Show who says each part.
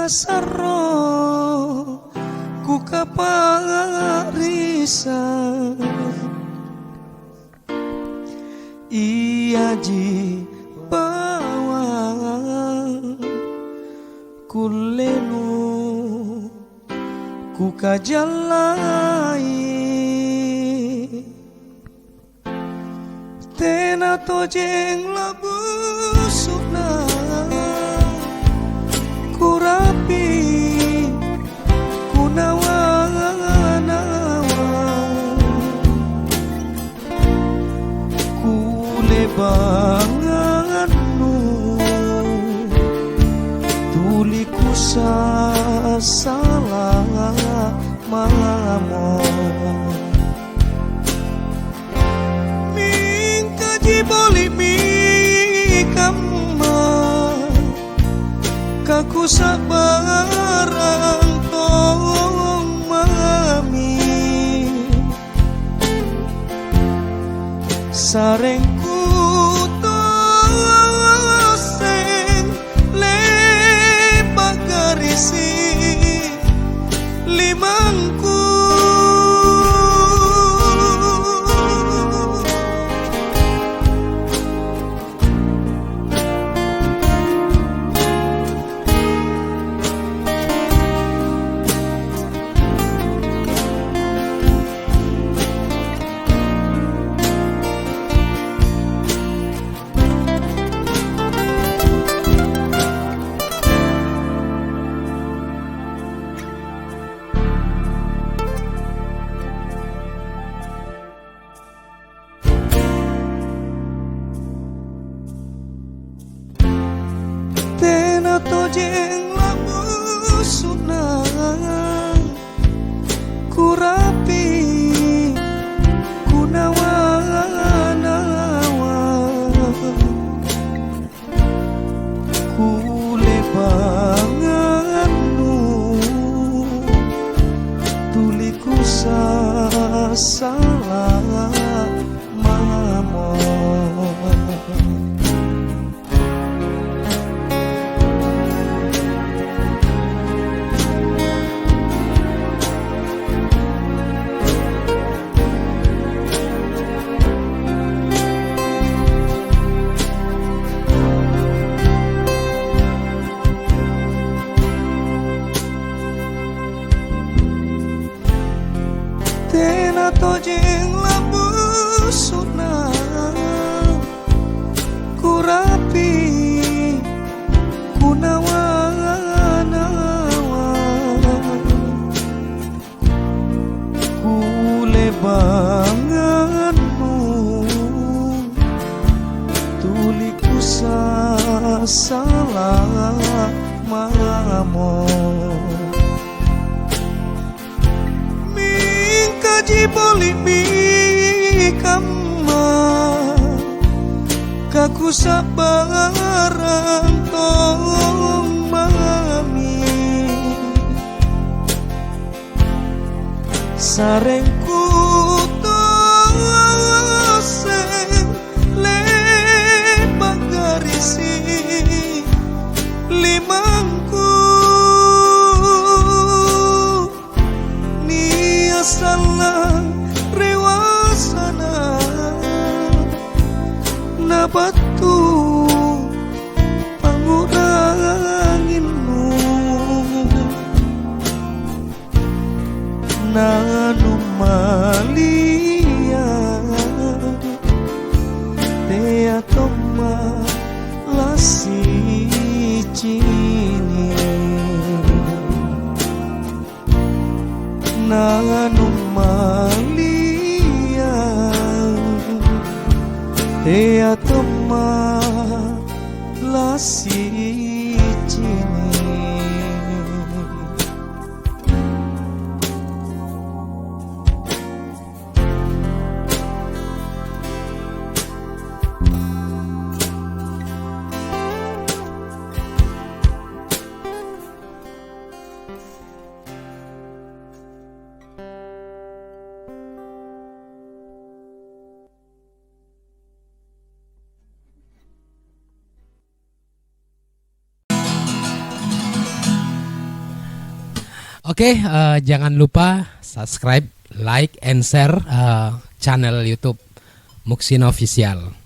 Speaker 1: masaro ku kaparisan iya ji bawang kulenu ku kajalai tena tojeng labu sukna kurapi kunawa-nawa kulebanganmu tuliku salah mamo mingkaji boli mikama kaku sabarang tong mami sarengku toseng lebak garisi limangku tojeng labu sunang kurapi kunawa-nawa kulebanganmu tuliku salah mamo tena tojeng labu sunang kurapi kunawa-nawa kulebanganmu tuliku salah mamo kaji boli mikama kaku sabarang tong mami sarengku toseng lebak garisi limangku salah rewasana nabatu panguranginmu nanu malia tea toma lasi cini nanu malia tea toma lasi cini
Speaker 2: Oke, jangan lupa subscribe, like, and share channel YouTube Muksin Official.